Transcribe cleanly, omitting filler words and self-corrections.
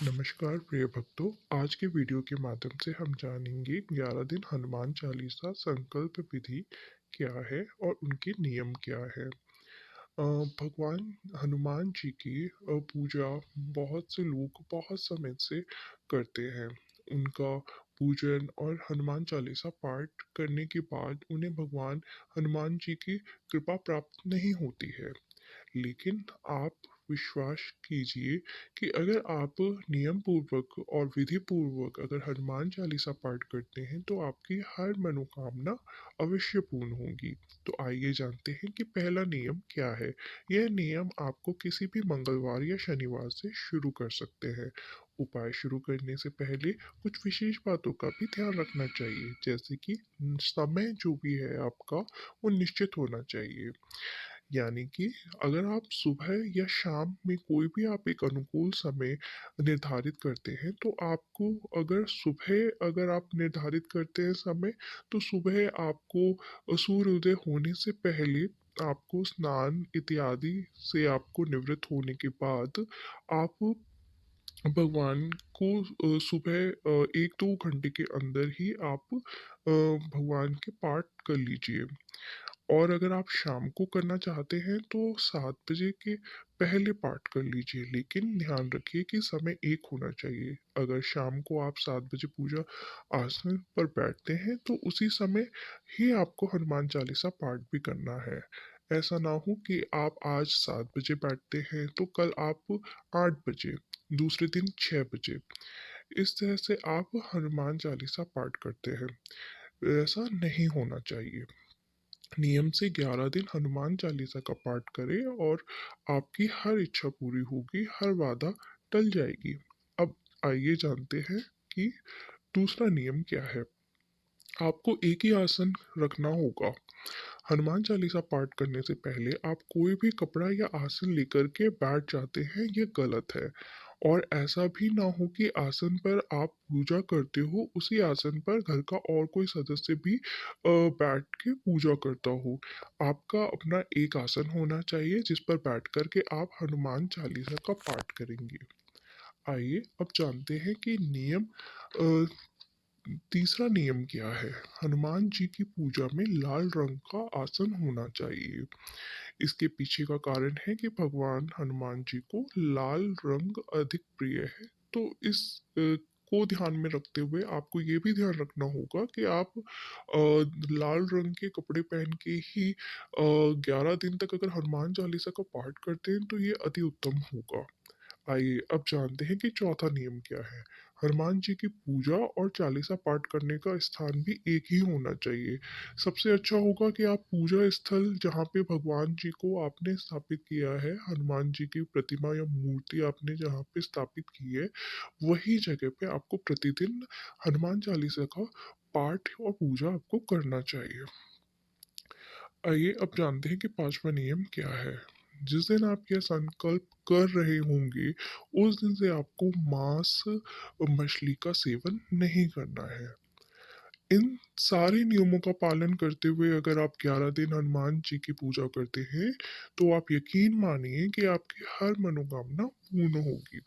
नमस्कार प्रिय भक्तों। आज के वीडियो के माध्यम से हम जानेंगे 11 दिन हनुमान चालीसा संकल्प विधि क्या है और उनके नियम क्या है। भगवान हनुमान जी की पूजा बहुत से लोग बहुत समय से करते हैं। उनका पूजन और हनुमान चालीसा पाठ करने के बाद उन्हें भगवान हनुमान जी की कृपा प्राप्त नहीं होती है। लेकिन आप विश्वास कीजिए कि अगर आप नियम पूर्वक और विधि पूर्वक अगर हनुमान चालीसा पाठ करते हैं तो आपकी हर मनोकामना अवश्य पूर्ण होगी। तो आइए जानते हैं कि पहला नियम क्या है। यह नियम आपको किसी भी मंगलवार या शनिवार से शुरू कर सकते हैं। उपाय शुरू करने से पहले कुछ विशेष बातों का भी ध्यान रखना चाहिए, जैसे कि समय जो भी है आपका वो निश्चित होना चाहिए। यानी कि अगर आप सुबह या शाम में कोई भी आप एक अनुकूल समय निर्धारित करते हैं, तो आपको अगर सुबह अगर आप निर्धारित करते हैं समय, तो सुबह आपको सूर्योदय होने से पहले आपको स्नान इत्यादि से आपको निवृत्त होने के बाद आप भगवान को सुबह 1-2 घंटे के अंदर ही आप भगवान के पाठ कर लीजिए। और अगर आप शाम को करना चाहते हैं तो 7 बजे के पहले पाठ कर लीजिए, लेकिन ध्यान रखिए कि समय एक होना चाहिए। अगर शाम को आप 7 बजे पूजा आसन पर बैठते हैं तो उसी समय ही आपको हनुमान चालीसा पाठ भी करना है। ऐसा ना हो कि आप आज 7 बजे बैठते हैं तो कल आप 8 बजे, दूसरे दिन 6 बजे। इस तरह से आप हनुमान चालीसा पाठ करते हैं। ऐसा नहीं होना चाहिए। नियम से 11 दिन हनुमान चालीसा का पाठ करें और आपकी हर इच्छा पूरी होगी, हर बाधा टल जाएगी। अब आइए जानते हैं कि दूसरा नियम क्या है। आपको एक ही आसन रखना होगा। हनुमान चालीसा पाठ करने से पहले आप कोई भी कपड़ा या आसन लेकर के बैठ जाते हैं, ये गलत है। और ऐसा भी ना हो कि आसन पर आप पूजा करते हो, उसी आसन पर घर का और कोई सदस्य भी बैठ के पूजा करता हो। आपका अपना एक आसन होना चाहिए जिस पर बैठ कर के आप हनुमान चालीसा का पाठ करेंगे। आइए अब जानते हैं कि अ, तीसरा नियम क्या है। हनुमान जी की पूजा में लाल रंग का आसन होना चाहिए। इसके पीछे का कारण है कि भगवान हनुमान जी को लाल रंग अधिक प्रिय है। तो इस को ध्यान में रखते हुए आपको ये भी ध्यान रखना होगा कि आप लाल रंग के कपड़े पहन के ही 11 दिन तक अगर हनुमान चालीसा का पाठ करते हैं तो ये अति उत्तम होगा। आइए अब जानते हैं कि चौथा नियम क्या है। हनुमान जी की पूजा और चालीसा पाठ करने का स्थान भी एक ही होना चाहिए। सबसे अच्छा होगा कि आप पूजा स्थल जहाँ पे भगवान जी को आपने स्थापित किया है, हनुमान जी की प्रतिमा या मूर्ति आपने जहाँ पे स्थापित की है, वही जगह पे आपको प्रतिदिन हनुमान चालीसा का पाठ और पूजा आपको करना चाहिए। आइए अब जानते हैं कि पांचवा नियम क्या है। जिस दिन आप यह संकल्प कर रहे होंगे, उस दिन से आपको मांस मछली का सेवन नहीं करना है। इन सारे नियमों का पालन करते हुए अगर आप 11 दिन हनुमान जी की पूजा करते हैं, तो आप यकीन मानिए कि आपकी हर मनोकामना पूर्ण होगी।